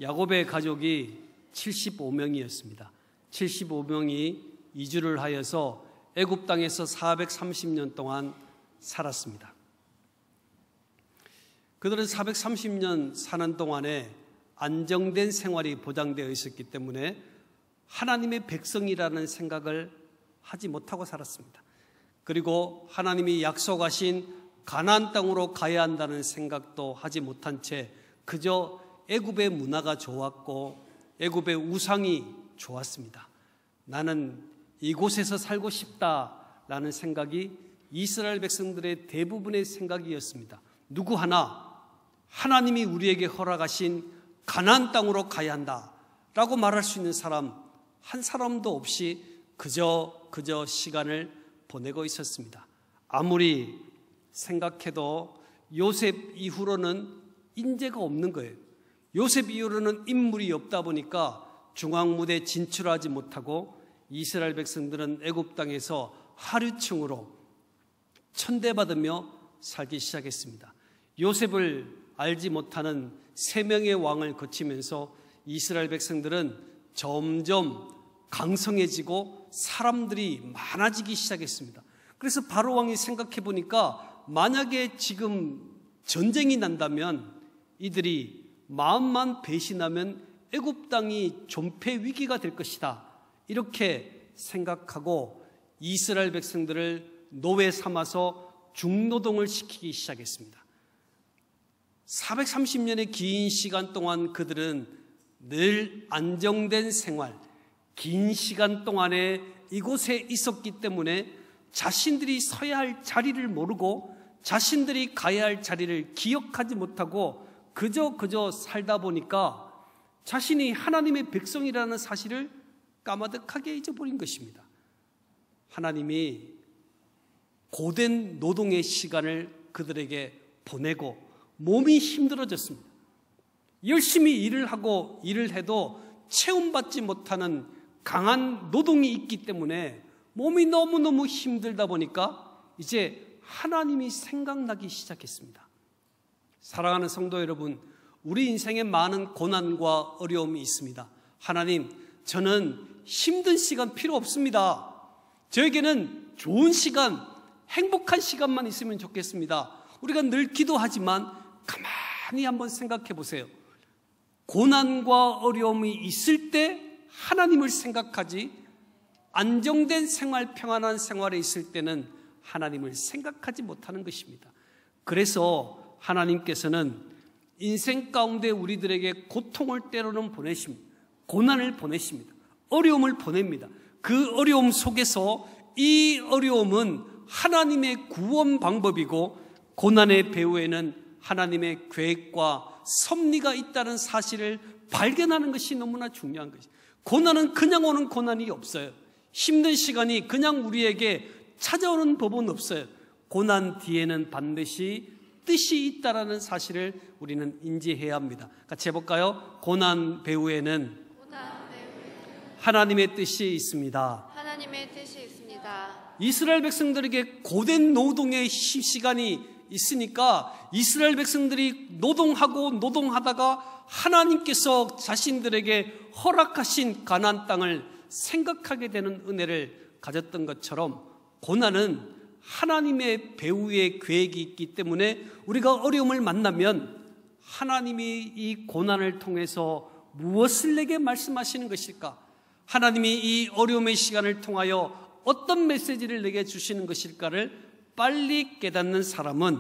야곱의 가족이 75명이었습니다. 75명이 이주를 하여서 애굽 땅에서 430년 동안 살았습니다. 그들은 430년 사는 동안에 안정된 생활이 보장되어 있었기 때문에 하나님의 백성이라는 생각을 하지 못하고 살았습니다. 그리고 하나님이 약속하신 가나안 땅으로 가야 한다는 생각도 하지 못한 채 그저 애굽의 문화가 좋았고 애굽의 우상이 좋았습니다. 나는 이곳에서 살고 싶다라는 생각이 이스라엘 백성들의 대부분의 생각이었습니다. 누구 하나 하나님이 우리에게 허락하신 가나안 땅으로 가야 한다라고 말할 수 있는 사람 한 사람도 없이 그저 시간을 보내고 있었습니다. 아무리 생각해도 요셉 이후로는 인재가 없는 거예요. 요셉 이후로는 인물이 없다 보니까 중앙무대에 진출하지 못하고 이스라엘 백성들은 애굽 땅에서 하류층으로 천대받으며 살기 시작했습니다. 요셉을 알지 못하는 3명의 왕을 거치면서 이스라엘 백성들은 점점 강성해지고 사람들이 많아지기 시작했습니다. 그래서 바로 왕이 생각해 보니까 만약에 지금 전쟁이 난다면 이들이 마음만 배신하면 애굽 땅이 존폐 위기가 될 것이다. 이렇게 생각하고 이스라엘 백성들을 노예 삼아서 중노동을 시키기 시작했습니다. 430년의 긴 시간 동안 그들은 늘 안정된 생활, 긴 시간 동안에 이곳에 있었기 때문에 자신들이 서야 할 자리를 모르고 자신들이 가야 할 자리를 기억하지 못하고 그저 살다 보니까 자신이 하나님의 백성이라는 사실을 까마득하게 잊어버린 것입니다. 하나님이 고된 노동의 시간을 그들에게 보내고 몸이 힘들어졌습니다. 열심히 일을 하고 일을 해도 체험받지 못하는 강한 노동이 있기 때문에 몸이 너무너무 힘들다 보니까 이제 하나님이 생각나기 시작했습니다. 사랑하는 성도 여러분, 우리 인생에 많은 고난과 어려움이 있습니다. 하나님, 저는 힘든 시간 필요 없습니다. 저에게는 좋은 시간, 행복한 시간만 있으면 좋겠습니다. 우리가 늘 기도하지만 가만히 한번 생각해 보세요. 고난과 어려움이 있을 때 하나님을 생각하지 안정된 생활, 평안한 생활에 있을 때는 하나님을 생각하지 못하는 것입니다. 그래서 하나님께서는 인생 가운데 우리들에게 고통을 때로는 보내십니다. 고난을 보내십니다. 어려움을 보냅니다. 그 어려움 속에서 이 어려움은 하나님의 구원 방법이고 고난의 배후에는 하나님의 계획과 섭리가 있다는 사실을 발견하는 것이 너무나 중요한 것입니다. 고난은 그냥 오는 고난이 없어요. 힘든 시간이 그냥 우리에게 찾아오는 법은 없어요. 고난 뒤에는 반드시 뜻이 있다는 사실을 우리는 인지해야 합니다. 같이 해볼까요? 고난 배후에는 하나님의 뜻이 있습니다. 하나님의 뜻이 있습니다. 이스라엘 백성들에게 고된 노동의 시간이 있으니까 이스라엘 백성들이 노동하다가 하나님께서 자신들에게 허락하신 가나안 땅을 생각하게 되는 은혜를 가졌던 것처럼 고난은 하나님의 배후의 계획이 있기 때문에 우리가 어려움을 만나면 하나님이 이 고난을 통해서 무엇을 내게 말씀하시는 것일까? 하나님이 이 어려움의 시간을 통하여 어떤 메시지를 내게 주시는 것일까를 빨리 깨닫는 사람은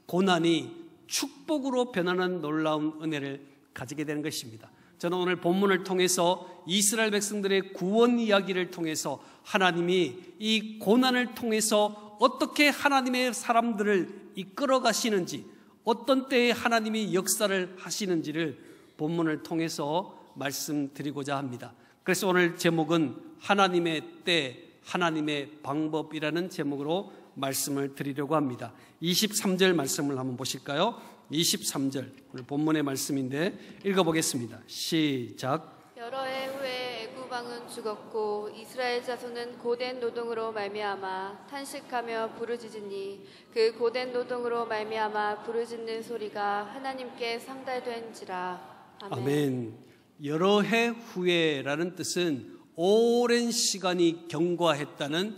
고난이 축복으로 변하는 놀라운 은혜를 가지게 되는 것입니다. 저는 오늘 본문을 통해서 이스라엘 백성들의 구원 이야기를 통해서 하나님이 이 고난을 통해서 어떻게 하나님의 사람들을 이끌어 가시는지, 어떤 때에 하나님이 역사를 하시는지를 본문을 통해서 말씀드리고자 합니다. 그래서 오늘 제목은 하나님의 때, 하나님의 방법이라는 제목으로 말씀을 드리려고 합니다. 23절 말씀을 한번 보실까요? 23절 오늘 본문의 말씀인데 읽어보겠습니다. 시작. 여러 해 후에 애굽 왕은 죽었고 이스라엘 자손은 고된 노동으로 말미암아 탄식하며 부르짖으니 그 고된 노동으로 말미암아 부르짖는 소리가 하나님께 상달된지라. 아멘. 여러 해 후에라는 뜻은 오랜 시간이 경과했다는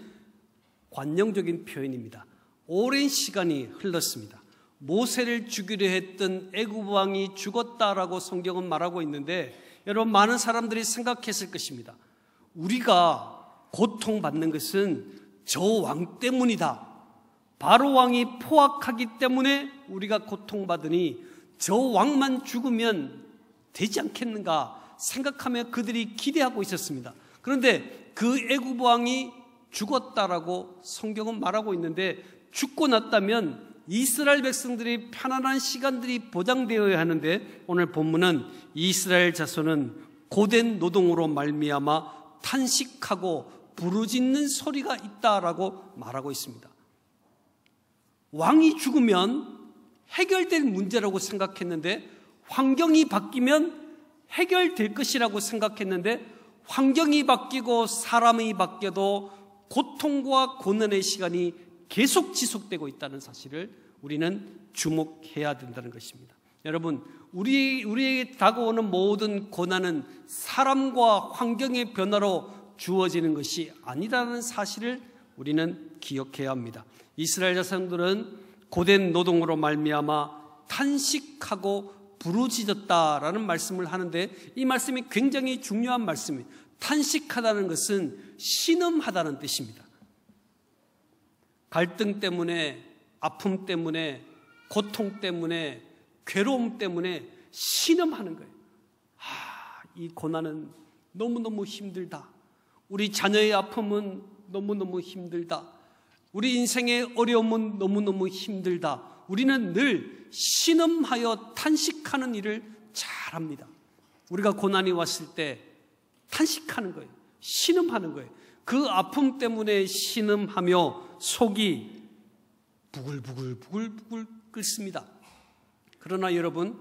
관용적인 표현입니다. 오랜 시간이 흘렀습니다. 모세를 죽이려 했던 애굽 왕이 죽었다라고 성경은 말하고 있는데, 여러분, 많은 사람들이 생각했을 것입니다. 우리가 고통받는 것은 저 왕 때문이다. 바로 왕이 포악하기 때문에 우리가 고통받으니 저 왕만 죽으면 되지 않겠는가 생각하며 그들이 기대하고 있었습니다. 그런데 그 애굽 왕이 죽었다라고 성경은 말하고 있는데, 죽고 났다면 이스라엘 백성들이 편안한 시간들이 보장되어야 하는데, 오늘 본문은 이스라엘 자손은 고된 노동으로 말미암아 탄식하고 부르짖는 소리가 있다라고 말하고 있습니다. 왕이 죽으면 해결될 문제라고 생각했는데, 환경이 바뀌면 해결될 것이라고 생각했는데, 환경이 바뀌고 사람이 바뀌어도 고통과 고난의 시간이 계속 지속되고 있다는 사실을 우리는 주목해야 된다는 것입니다. 여러분, 우리에게 다가오는 모든 고난은 사람과 환경의 변화로 주어지는 것이 아니라는 사실을 우리는 기억해야 합니다. 이스라엘 자손들은 고된 노동으로 말미암아 탄식하고 부르짖었다라는 말씀을 하는데, 이 말씀이 굉장히 중요한 말씀이에요. 탄식하다는 것은 신음하다는 뜻입니다. 갈등 때문에, 아픔 때문에, 고통 때문에, 괴로움 때문에 신음하는 거예요. 이 고난은 너무너무 힘들다. 우리 자녀의 아픔은 너무너무 힘들다. 우리 인생의 어려움은 너무너무 힘들다. 우리는 늘 신음하여 탄식하는 일을 잘합니다. 우리가 고난이 왔을 때 탄식하는 거예요. 신음하는 거예요. 그 아픔 때문에 신음하며 속이 부글부글 끓습니다. 그러나 여러분,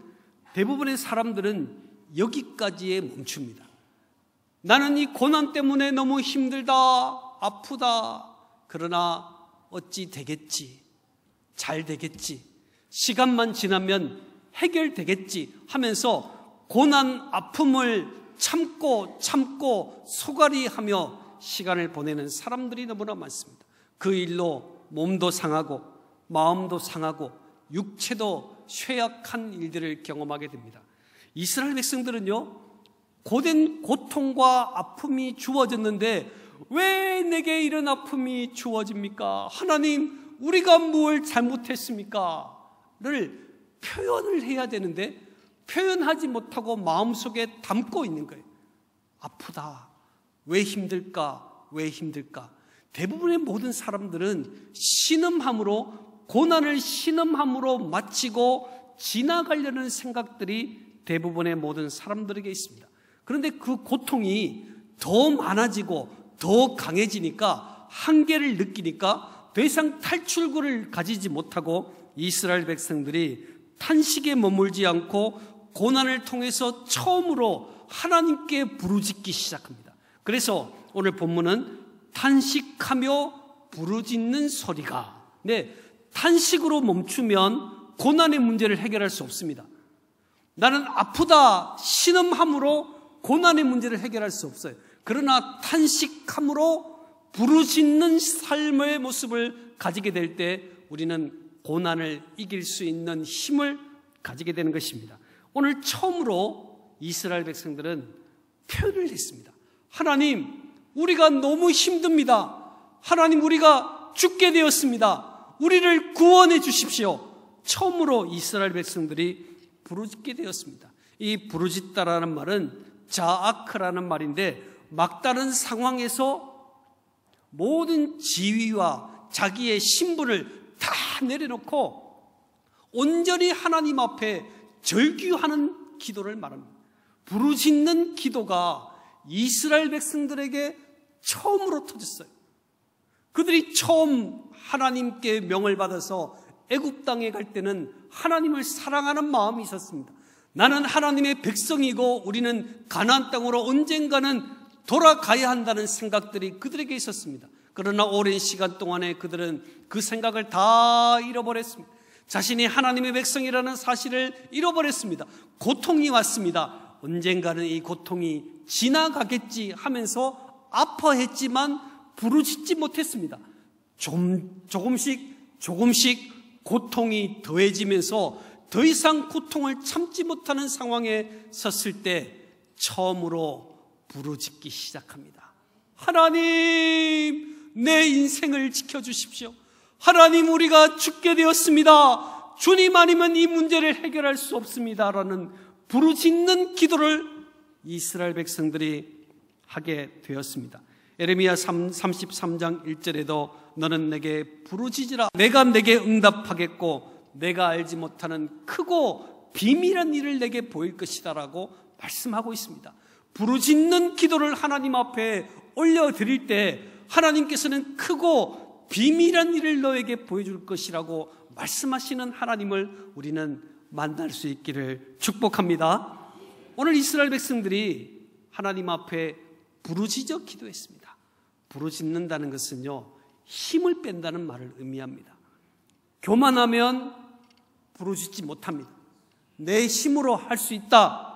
대부분의 사람들은 여기까지에 멈춥니다. 나는 이 고난 때문에 너무 힘들다, 아프다. 그러나 어찌 되겠지, 잘 되겠지, 시간만 지나면 해결되겠지 하면서 고난, 아픔을 참고 소갈이하며 시간을 보내는 사람들이 너무나 많습니다. 그 일로 몸도 상하고 마음도 상하고 육체도 쇠약한 일들을 경험하게 됩니다. 이스라엘 백성들은요, 고된 고통과 아픔이 주어졌는데 왜 내게 이런 아픔이 주어집니까? 하나님, 우리가 뭘 잘못했습니까? 를 표현을 해야 되는데 표현하지 못하고 마음속에 담고 있는 거예요. 아프다. 왜 힘들까? 왜 힘들까? 대부분의 모든 사람들은 신음함으로, 고난을 신음함으로 마치고 지나가려는 생각들이 대부분의 모든 사람들에게 있습니다. 그런데 그 고통이 더 많아지고 더 강해지니까, 한계를 느끼니까 더 이상 탈출구를 가지지 못하고 이스라엘 백성들이 탄식에 머물지 않고 고난을 통해서 처음으로 하나님께 부르짖기 시작합니다. 그래서 오늘 본문은 탄식하며 부르짖는 소리가, 탄식으로 멈추면 고난의 문제를 해결할 수 없습니다. 나는 아프다, 신음함으로 고난의 문제를 해결할 수 없어요. 그러나 탄식함으로 부르짖는 삶의 모습을 가지게 될 때 우리는 고난을 이길 수 있는 힘을 가지게 되는 것입니다. 오늘 처음으로 이스라엘 백성들은 표현을 했습니다. 하나님, 우리가 너무 힘듭니다. 하나님, 우리가 죽게 되었습니다. 우리를 구원해 주십시오. 처음으로 이스라엘 백성들이 부르짖게 되었습니다. 이 부르짖다라는 말은 자아크라는 말인데, 막다른 상황에서 모든 지위와 자기의 신분을 다 내려놓고 온전히 하나님 앞에 절규하는 기도를 말합니다. 부르짖는 기도가 이스라엘 백성들에게 처음으로 터졌어요. 그들이 처음 하나님께 명을 받아서 애굽 땅에 갈 때는 하나님을 사랑하는 마음이 있었습니다. 나는 하나님의 백성이고 우리는 가나안 땅으로 언젠가는 돌아가야 한다는 생각들이 그들에게 있었습니다. 그러나 오랜 시간 동안에 그들은 그 생각을 다 잃어버렸습니다. 자신이 하나님의 백성이라는 사실을 잃어버렸습니다. 고통이 왔습니다. 언젠가는 이 고통이 지나가겠지 하면서 아파했지만 부르짖지 못했습니다. 조금씩 고통이 더해지면서 더 이상 고통을 참지 못하는 상황에 섰을 때 처음으로 부르짖기 시작합니다. 하나님, 내 인생을 지켜주십시오. 하나님, 우리가 죽게 되었습니다. 주님 아니면 이 문제를 해결할 수 없습니다라는 부르짖는 기도를 이스라엘 백성들이 하게 되었습니다. 예레미야 33장 1절에도 너는 내게 부르짖으라. 내가 내게 응답하겠고 내가 알지 못하는 크고 비밀한 일을 내게 보일 것이다 라고 말씀하고 있습니다. 부르짖는 기도를 하나님 앞에 올려드릴 때 하나님께서는 크고 비밀한 일을 너에게 보여줄 것이라고 말씀하시는 하나님을 우리는 만날 수 있기를 축복합니다. 오늘 이스라엘 백성들이 하나님 앞에 부르짖어 기도했습니다. 부르짖는다는 것은요, 힘을 뺀다는 말을 의미합니다. 교만하면 부르짖지 못합니다. 내 힘으로 할 수 있다.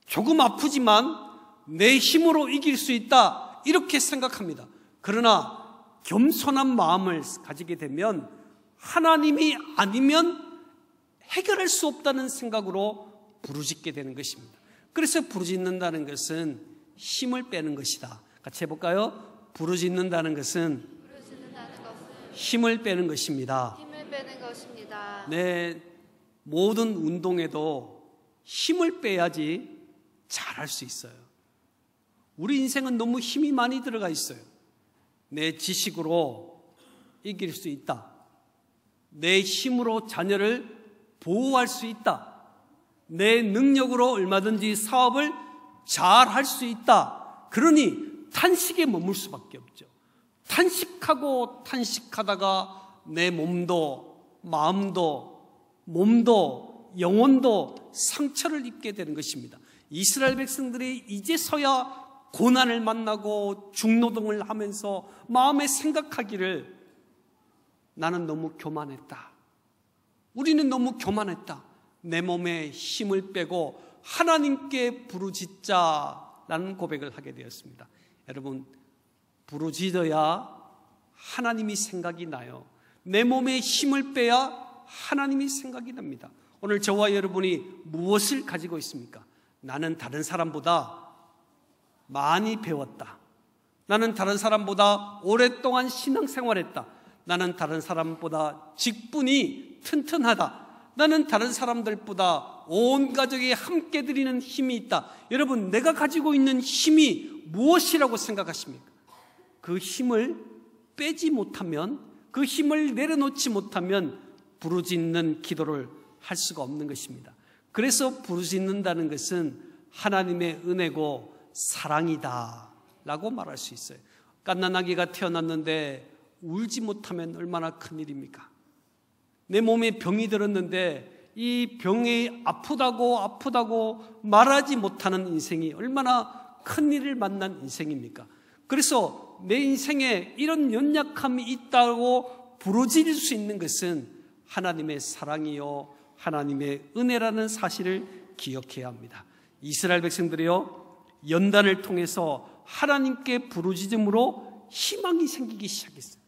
조금 아프지만 내 힘으로 이길 수 있다. 이렇게 생각합니다. 그러나 겸손한 마음을 가지게 되면 하나님이 아니면 해결할 수 없다는 생각으로 부르짖게 되는 것입니다. 그래서 부르짖는다는 것은 힘을 빼는 것이다. 같이 해볼까요? 부르짖는다는 것은 힘을 빼는 것입니다. 힘을 빼는 것입니다. 네, 모든 운동에도 힘을 빼야지 잘할 수 있어요. 우리 인생은 너무 힘이 많이 들어가 있어요. 내 지식으로 이길 수 있다. 내 힘으로 자녀를 보호할 수 있다. 내 능력으로 얼마든지 사업을 잘할 수 있다. 그러니 탄식에 머물 수밖에 없죠. 탄식하다가 내 몸도 마음도 몸도 영혼도 상처를 입게 되는 것입니다. 이스라엘 백성들이 이제서야 고난을 만나고 중노동을 하면서 마음에 생각하기를 나는 너무 교만했다. 우리는 너무 교만했다. 내 몸에 힘을 빼고 하나님께 부르짖자라는 고백을 하게 되었습니다. 여러분, 부르짖어야 하나님이 생각이 나요. 내 몸에 힘을 빼야 하나님이 생각이 납니다. 오늘 저와 여러분이 무엇을 가지고 있습니까? 나는 다른 사람보다 많이 배웠다. 나는 다른 사람보다 오랫동안 신앙생활했다. 나는 다른 사람보다 직분이 튼튼하다. 나는 다른 사람들보다 온 가족이 함께 드리는 힘이 있다. 여러분, 내가 가지고 있는 힘이 무엇이라고 생각하십니까? 그 힘을 빼지 못하면, 그 힘을 내려놓지 못하면 부르짖는 기도를 할 수가 없는 것입니다. 그래서 부르짖는다는 것은 하나님의 은혜고 사랑이다 라고 말할 수 있어요. 갓난아기가 태어났는데 울지 못하면 얼마나 큰일입니까? 내 몸에 병이 들었는데 이 병이 아프다고 말하지 못하는 인생이 얼마나 큰일을 만난 인생입니까? 그래서 내 인생에 이런 연약함이 있다고 부르짖을 수 있는 것은 하나님의 사랑이요 하나님의 은혜라는 사실을 기억해야 합니다. 이스라엘 백성들이요, 연단을 통해서 하나님께 부르짖음으로 희망이 생기기 시작했어요.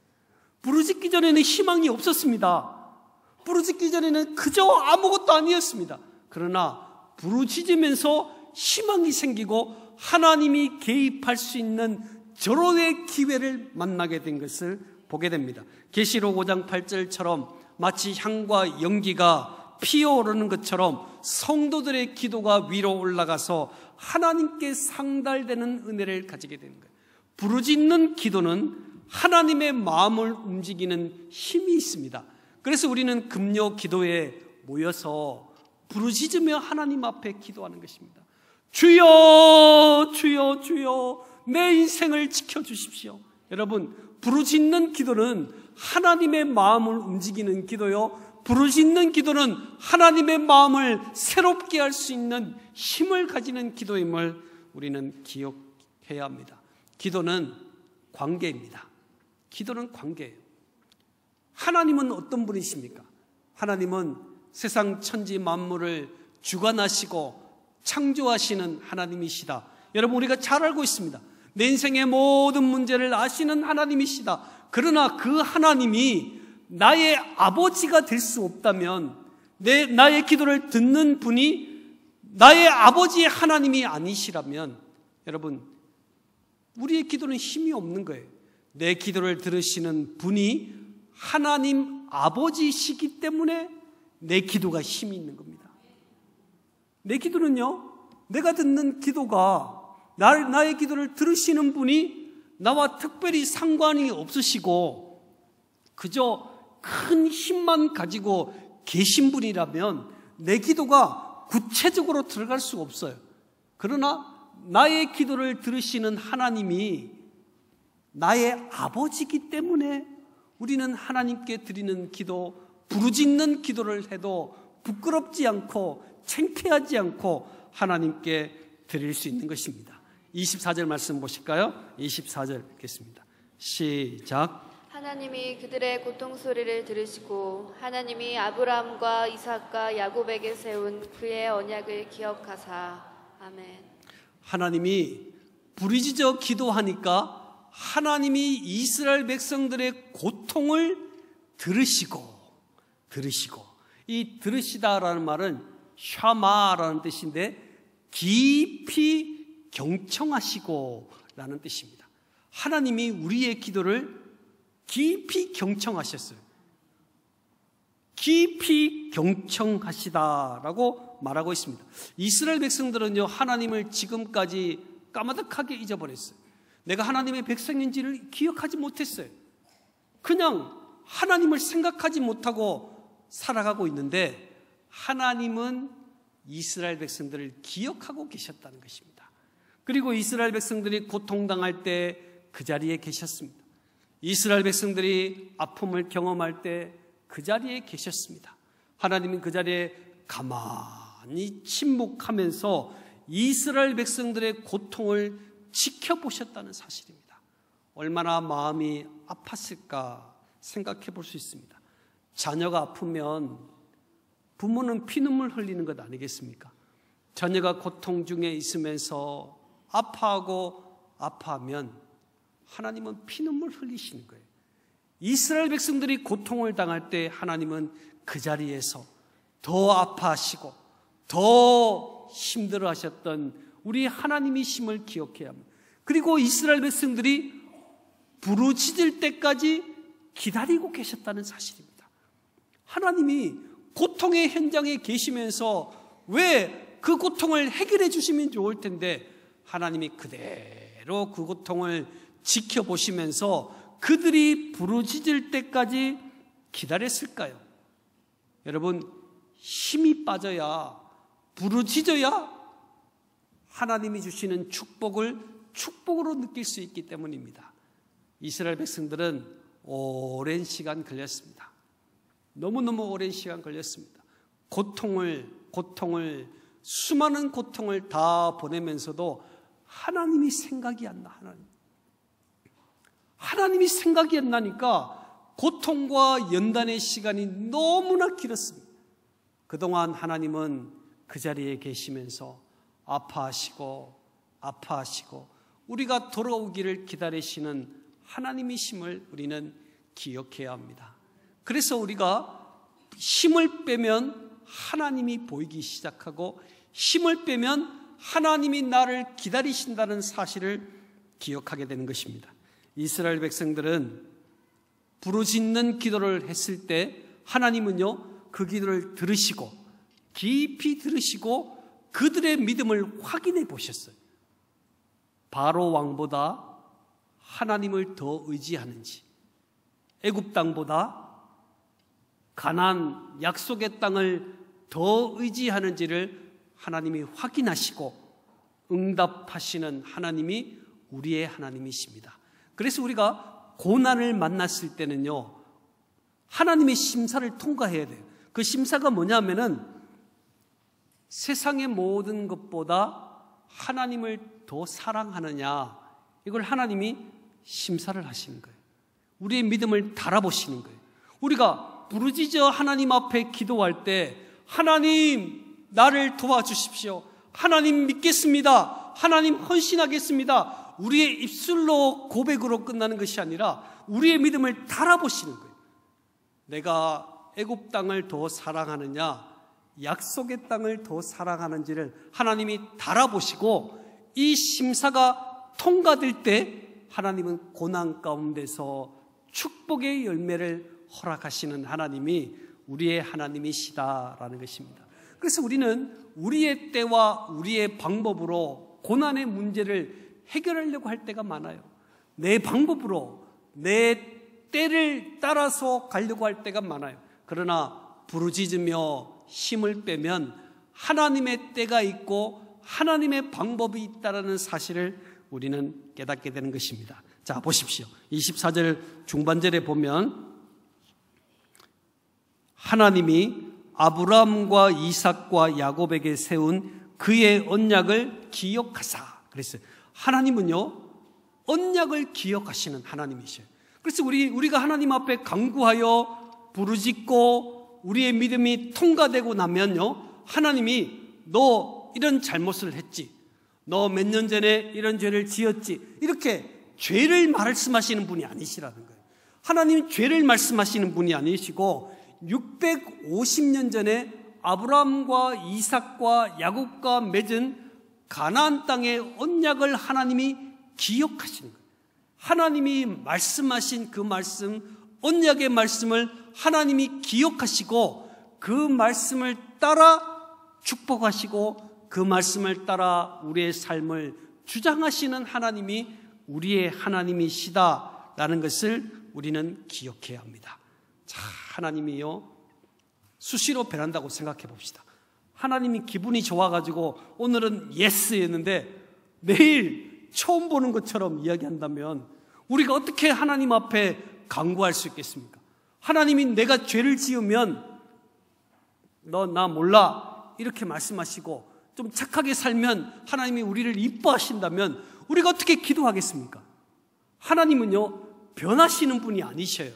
부르짖기 전에는 희망이 없었습니다. 부르짖기 전에는 그저 아무것도 아니었습니다. 그러나 부르짖으면서 희망이 생기고 하나님이 개입할 수 있는 절호의 기회를 만나게 된 것을 보게 됩니다. 계시록 5장 8절처럼 마치 향과 연기가 피어오르는 것처럼 성도들의 기도가 위로 올라가서 하나님께 상달되는 은혜를 가지게 되는 거예요. 부르짖는 기도는 하나님의 마음을 움직이는 힘이 있습니다. 그래서 우리는 금요 기도에 모여서 부르짖으며 하나님 앞에 기도하는 것입니다. 주여, 주여, 주여, 내 인생을 지켜주십시오. 여러분, 부르짖는 기도는 하나님의 마음을 움직이는 기도요, 부르짖는 기도는 하나님의 마음을 새롭게 할 수 있는 힘을 가지는 기도임을 우리는 기억해야 합니다. 기도는 관계입니다. 기도는 관계예요. 하나님은 어떤 분이십니까? 하나님은 세상 천지 만물을 주관하시고 창조하시는 하나님이시다. 여러분, 우리가 잘 알고 있습니다. 내 인생의 모든 문제를 아시는 하나님이시다. 그러나 그 하나님이 나의 아버지가 될 수 없다면, 나의 기도를 듣는 분이 나의 아버지의 하나님이 아니시라면, 여러분, 우리의 기도는 힘이 없는 거예요. 내 기도를 들으시는 분이 하나님 아버지시기 때문에 내 기도가 힘이 있는 겁니다. 내 기도는요, 내가 듣는 기도가, 나의 기도를 들으시는 분이 나와 특별히 상관이 없으시고 그저 큰 힘만 가지고 계신 분이라면 내 기도가 구체적으로 들어갈 수가 없어요. 그러나 나의 기도를 들으시는 하나님이 나의 아버지이기 때문에 우리는 하나님께 드리는 기도, 부르짖는 기도를 해도 부끄럽지 않고 창피하지 않고 하나님께 드릴 수 있는 것입니다. 24절 말씀 보실까요? 24절 읽겠습니다. 시작. 하나님이 그들의 고통 소리를 들으시고 하나님이 아브라함과 이삭과 야곱에게 세운 그의 언약을 기억하사. 아멘. 하나님이 부르짖어 기도하니까 하나님이 이스라엘 백성들의 고통을 들으시고, 이 들으시다라는 말은 샤마라는 뜻인데 깊이 경청하시고 라는 뜻입니다. 하나님이 우리의 기도를 깊이 경청하셨어요. 깊이 경청하시다라고 말하고 있습니다. 이스라엘 백성들은요, 하나님을 지금까지 까마득하게 잊어버렸어요. 내가 하나님의 백성인지를 기억하지 못했어요. 그냥 하나님을 생각하지 못하고 살아가고 있는데 하나님은 이스라엘 백성들을 기억하고 계셨다는 것입니다. 그리고 이스라엘 백성들이 고통당할 때 그 자리에 계셨습니다. 이스라엘 백성들이 아픔을 경험할 때 그 자리에 계셨습니다. 하나님은 그 자리에 가만히 침묵하면서 이스라엘 백성들의 고통을 지켜보셨다는 사실입니다. 얼마나 마음이 아팠을까 생각해 볼 수 있습니다. 자녀가 아프면 부모는 피눈물 흘리는 것 아니겠습니까? 자녀가 고통 중에 있으면서 아파하면 하나님은 피눈물 흘리시는 거예요. 이스라엘 백성들이 고통을 당할 때 하나님은 그 자리에서 더 아파하시고 더 힘들어하셨던 우리 하나님이심을 기억해야 합니다. 그리고 이스라엘 백성들이 부르짖을 때까지 기다리고 계셨다는 사실입니다. 하나님이 고통의 현장에 계시면서 왜 그 고통을 해결해 주시면 좋을 텐데 하나님이 그대로 그 고통을 지켜보시면서 그들이 부르짖을 때까지 기다렸을까요? 여러분, 힘이 빠져야, 부르짖어야 하나님이 주시는 축복을 축복으로 느낄 수 있기 때문입니다. 이스라엘 백성들은 오랜 시간 걸렸습니다. 너무너무 오랜 시간 걸렸습니다. 수많은 고통을 다 보내면서도 하나님이 생각이 안 나. 하나님이 생각이 안 나니까 고통과 연단의 시간이 너무나 길었습니다. 그동안 하나님은 그 자리에 계시면서 아파하시고 우리가 돌아오기를 기다리시는 하나님이심을 우리는 기억해야 합니다. 그래서 우리가 힘을 빼면 하나님이 보이기 시작하고 힘을 빼면 하나님이 나를 기다리신다는 사실을 기억하게 되는 것입니다. 이스라엘 백성들은 부르짖는 기도를 했을 때 하나님은요, 그 기도를 들으시고 깊이 들으시고 그들의 믿음을 확인해 보셨어요. 바로 왕보다 하나님을 더 의지하는지, 애굽 땅보다 가나안 약속의 땅을 더 의지하는지를 하나님이 확인하시고 응답하시는 하나님이 우리의 하나님이십니다. 그래서 우리가 고난을 만났을 때는요, 하나님의 심사를 통과해야 돼요. 그 심사가 뭐냐면은 세상의 모든 것보다 하나님을 더 사랑하느냐, 이걸 하나님이 심사를 하시는 거예요. 우리의 믿음을 달아보시는 거예요. 우리가 부르짖어 하나님 앞에 기도할 때 하나님 나를 도와주십시오. 하나님 믿겠습니다. 하나님 헌신하겠습니다. 우리의 입술로 고백으로 끝나는 것이 아니라 우리의 믿음을 달아보시는 거예요. 내가 애굽 땅을 더 사랑하느냐 약속의 땅을 더 사랑하는지를 하나님이 달아보시고 이 심사가 통과될 때 하나님은 고난 가운데서 축복의 열매를 허락하시는 하나님이 우리의 하나님이시다라는 것입니다. 그래서 우리는 우리의 때와 우리의 방법으로 고난의 문제를 해결하려고 할 때가 많아요. 내 방법으로 내 때를 따라서 가려고 할 때가 많아요. 그러나 부르짖으며 힘을 빼면 하나님의 때가 있고 하나님의 방법이 있다는 사실을 우리는 깨닫게 되는 것입니다. 자, 보십시오. 24절 중반절에 보면 하나님이 아브라함과 이삭과 야곱에게 세운 그의 언약을 기억하사 그랬어요. 하나님은요 언약을 기억하시는 하나님이셔요. 그래서 우리가 하나님 앞에 간구하여 부르짖고 우리의 믿음이 통과되고 나면요 하나님이 너 이런 잘못을 했지, 너 몇 년 전에 이런 죄를 지었지, 이렇게 죄를 말씀하시는 분이 아니시라는 거예요. 하나님이 죄를 말씀하시는 분이 아니시고 650년 전에 아브라함과 이삭과 야곱과 맺은 가나안 땅의 언약을 하나님이 기억하시는 거예요. 하나님이 말씀하신 그 말씀, 언약의 말씀을 하나님이 기억하시고 그 말씀을 따라 축복하시고 그 말씀을 따라 우리의 삶을 주장하시는 하나님이 우리의 하나님이시다라는 것을 우리는 기억해야 합니다. 자, 하나님이요 수시로 변한다고 생각해 봅시다. 하나님이 기분이 좋아가지고 오늘은 예스였는데 내일 처음 보는 것처럼 이야기한다면 우리가 어떻게 하나님 앞에 간구할 수 있겠습니까? 하나님이 내가 죄를 지으면 너 나 몰라 이렇게 말씀하시고 좀 착하게 살면 하나님이 우리를 이뻐하신다면 우리가 어떻게 기도하겠습니까? 하나님은요 변하시는 분이 아니셔요.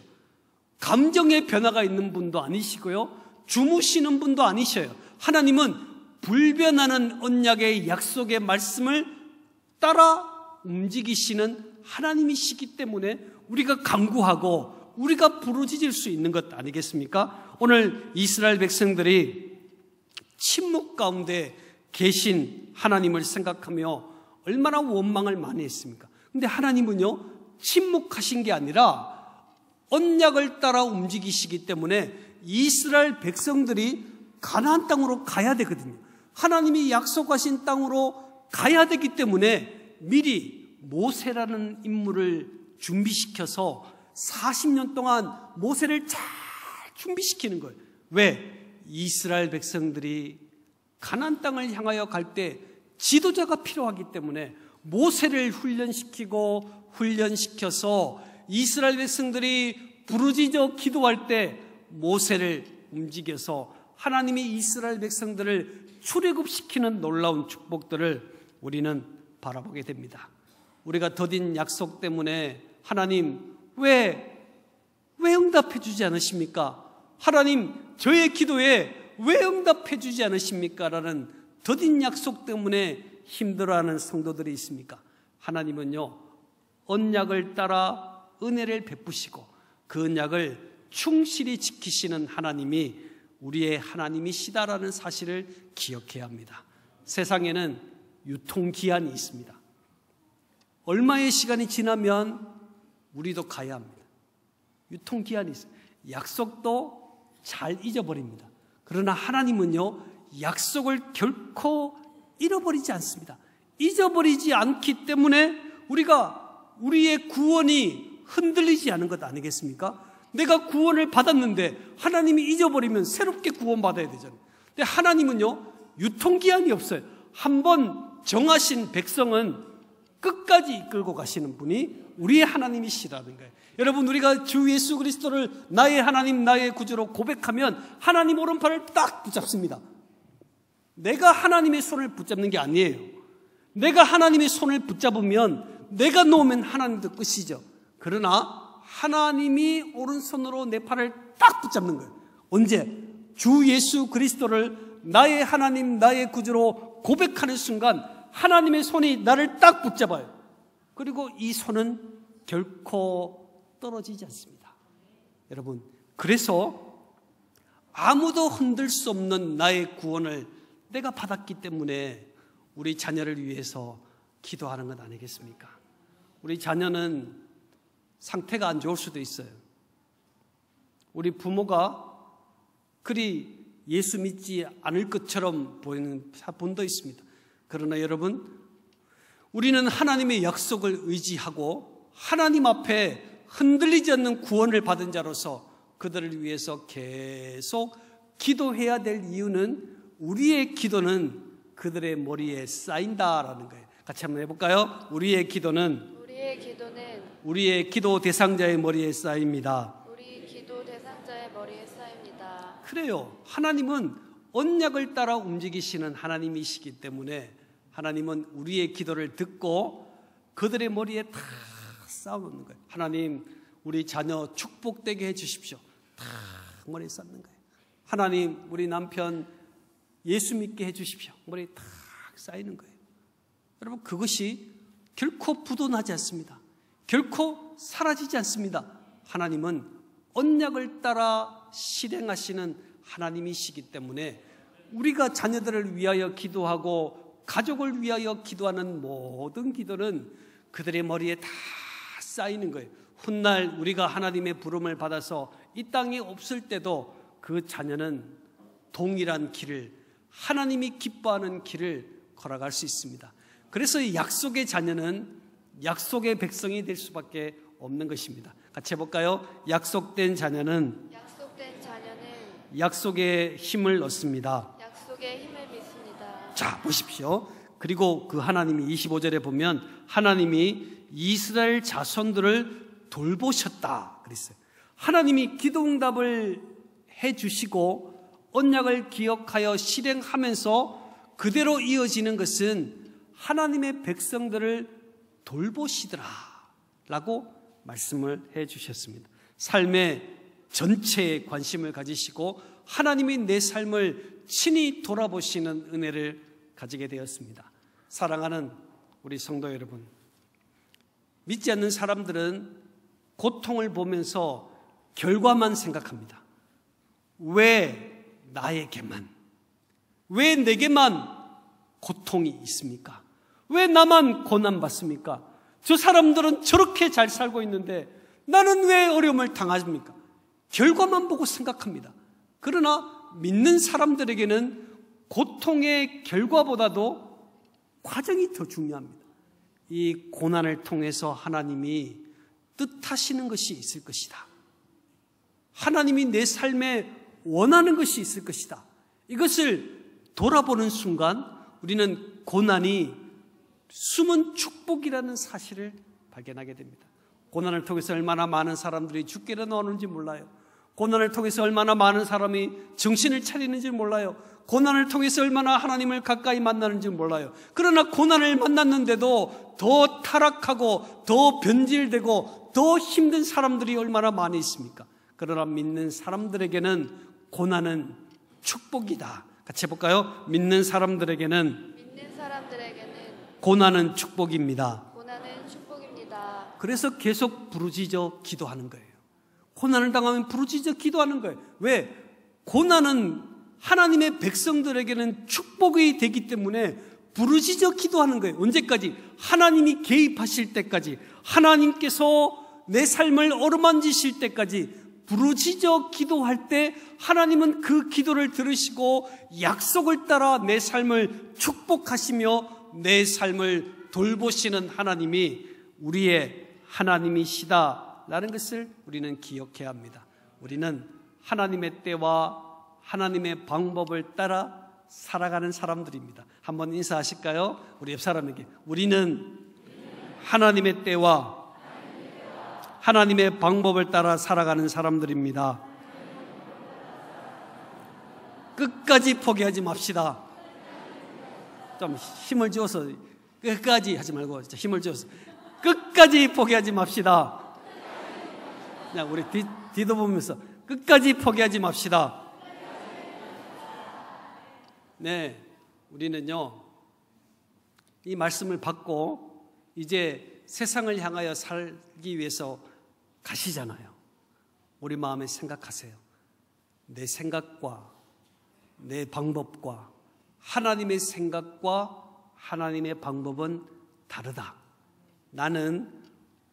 감정의 변화가 있는 분도 아니시고요 주무시는 분도 아니셔요. 하나님은 불변하는 언약의 약속의 말씀을 따라 움직이시는 하나님이시기 때문에 우리가 간구하고 우리가 부르짖을 수 있는 것 아니겠습니까? 오늘 이스라엘 백성들이 침묵 가운데 계신 하나님을 생각하며 얼마나 원망을 많이 했습니까? 근데 하나님은요 침묵하신 게 아니라 언약을 따라 움직이시기 때문에 이스라엘 백성들이 가나안 땅으로 가야 되거든요. 하나님이 약속하신 땅으로 가야 되기 때문에 미리 모세라는 인물을 준비시켜서 40년 동안 모세를 잘 준비시키는 거예요. 왜? 이스라엘 백성들이 가나안 땅을 향하여 갈 때 지도자가 필요하기 때문에 모세를 훈련시켜서 이스라엘 백성들이 부르짖어 기도할 때 모세를 움직여서 하나님이 이스라엘 백성들을 출애굽시키는 놀라운 축복들을 우리는 바라보게 됩니다. 우리가 더딘 약속 때문에 하나님 왜 응답해 주지 않으십니까? 하나님 저의 기도에 왜 응답해 주지 않으십니까? 라는 더딘 약속 때문에 힘들어하는 성도들이 있습니까? 하나님은요 언약을 따라 은혜를 베푸시고 그 언약을 충실히 지키시는 하나님이 우리의 하나님이시다라는 사실을 기억해야 합니다. 세상에는 유통기한이 있습니다. 얼마의 시간이 지나면 우리도 가야 합니다. 유통기한이 있어요. 약속도 잘 잊어버립니다. 그러나 하나님은요 약속을 결코 잃어버리지 않습니다. 잊어버리지 않기 때문에 우리의 구원이 흔들리지 않은 것 아니겠습니까? 내가 구원을 받았는데 하나님이 잊어버리면 새롭게 구원받아야 되잖아요. 근데 하나님은요 유통기한이 없어요. 한번 정하신 백성은 끝까지 이끌고 가시는 분이 우리의 하나님이시라는 거예요. 여러분 우리가 주 예수 그리스도를 나의 하나님 나의 구주로 고백하면 하나님 오른팔을 딱 붙잡습니다. 내가 하나님의 손을 붙잡는 게 아니에요. 내가 하나님의 손을 붙잡으면 내가 놓으면 하나님도 끝이죠. 그러나 하나님이 오른손으로 내 팔을 딱 붙잡는 거예요. 언제? 주 예수 그리스도를 나의 하나님, 나의 구주로 고백하는 순간 하나님의 손이 나를 딱 붙잡아요. 그리고 이 손은 결코 떨어지지 않습니다. 여러분, 그래서 아무도 흔들 수 없는 나의 구원을 내가 받았기 때문에 우리 자녀를 위해서 기도하는 것 아니겠습니까? 우리 자녀는 상태가 안 좋을 수도 있어요. 우리 부모가 그리 예수 믿지 않을 것처럼 보이는 분도 있습니다. 그러나 여러분, 우리는 하나님의 약속을 의지하고 하나님 앞에 흔들리지 않는 구원을 받은 자로서 그들을 위해서 계속 기도해야 될 이유는 우리의 기도는 그들의 머리에 쌓인다라는 거예요. 같이 한번 해볼까요? 우리의 기도는 우리의 기도 대상자의 머리에 쌓입니다. 우리 기도 대상자의 머리에 쌓입니다. 그래요. 하나님은 언약을 따라 움직이시는 하나님이시기 때문에 하나님은 우리의 기도를 듣고 그들의 머리에 다 쌓아놓는 거예요. 하나님, 우리 자녀 축복되게 해주십시오. 다 머리에 쌓는 거예요. 하나님, 우리 남편 예수 믿게 해주십시오. 머리에 다 쌓이는 거예요. 여러분, 그것이 결코 부도나지 않습니다. 결코 사라지지 않습니다. 하나님은 언약을 따라 실행하시는 하나님이시기 때문에 우리가 자녀들을 위하여 기도하고 가족을 위하여 기도하는 모든 기도는 그들의 머리에 다 쌓이는 거예요. 훗날 우리가 하나님의 부름을 받아서 이 땅에 없을 때도 그 자녀는 동일한 길을, 하나님이 기뻐하는 길을 걸어갈 수 있습니다. 그래서 이 약속의 자녀는 약속의 백성이 될 수밖에 없는 것입니다. 같이 해볼까요? 약속된 자녀는 약속의 힘을 얻습니다. 약속의 힘을 믿습니다. 자, 보십시오. 그리고 그 하나님이 25절에 보면 하나님이 이스라엘 자손들을 돌보셨다 그랬어요. 하나님이 기도응답을 해주시고 언약을 기억하여 실행하면서 그대로 이어지는 것은 하나님의 백성들을 돌보시더라 라고 말씀을 해주셨습니다. 삶의 전체에 관심을 가지시고 하나님이 내 삶을 친히 돌아보시는 은혜를 가지게 되었습니다. 사랑하는 우리 성도 여러분, 믿지 않는 사람들은 고통을 보면서 결과만 생각합니다. 왜 나에게만, 왜 내게만 고통이 있습니까? 왜 나만 고난받습니까? 저 사람들은 저렇게 잘 살고 있는데 나는 왜 어려움을 당합니까? 결과만 보고 생각합니다. 그러나 믿는 사람들에게는 고통의 결과보다도 과정이 더 중요합니다. 이 고난을 통해서 하나님이 뜻하시는 것이 있을 것이다. 하나님이 내 삶에 원하는 것이 있을 것이다. 이것을 돌아보는 순간 우리는 고난이 숨은 축복이라는 사실을 발견하게 됩니다. 고난을 통해서 얼마나 많은 사람들이 죽기를 나오는지 몰라요. 고난을 통해서 얼마나 많은 사람이 정신을 차리는지 몰라요. 고난을 통해서 얼마나 하나님을 가까이 만나는지 몰라요. 그러나 고난을 만났는데도 더 타락하고 더 변질되고 더 힘든 사람들이 얼마나 많이 있습니까? 그러나 믿는 사람들에게는 고난은 축복이다. 같이 해볼까요? 믿는 사람들에게는 고난은 축복입니다. 그래서 계속 부르짖어 기도하는 거예요. 고난을 당하면 부르짖어 기도하는 거예요. 왜? 고난은 하나님의 백성들에게는 축복이 되기 때문에 부르짖어 기도하는 거예요. 언제까지? 하나님이 개입하실 때까지, 하나님께서 내 삶을 어루만지실 때까지 부르짖어 기도할 때 하나님은 그 기도를 들으시고 약속을 따라 내 삶을 축복하시며 내 삶을 돌보시는 하나님이 우리의 하나님이시다라는 것을 우리는 기억해야 합니다. 우리는 하나님의 때와 하나님의 방법을 따라 살아가는 사람들입니다. 한번 인사하실까요? 우리 옆 사람에게. 우리는 하나님의 때와 하나님의 방법을 따라 살아가는 사람들입니다. 끝까지 포기하지 맙시다. 좀 힘을 주어서 끝까지 하지 말고 진짜 힘을 주어서 끝까지 포기하지 맙시다. 그냥 우리 뒤도 보면서 끝까지 포기하지 맙시다. 네, 우리는요, 이 말씀을 받고 이제 세상을 향하여 살기 위해서 가시잖아요. 우리 마음에 생각하세요. 내 생각과 내 방법과 하나님의 생각과 하나님의 방법은 다르다. 나는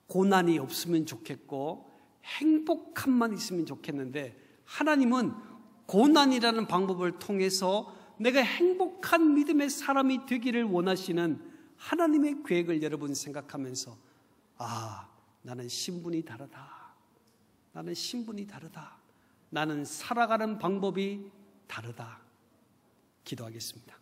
고난이 없으면 좋겠고 행복함만 있으면 좋겠는데, 하나님은 고난이라는 방법을 통해서 내가 행복한 믿음의 사람이 되기를 원하시는 하나님의 계획을 여러분 생각하면서, 아, 나는 신분이 다르다. 나는 신분이 다르다. 나는 살아가는 방법이 다르다. 기도하겠습니다.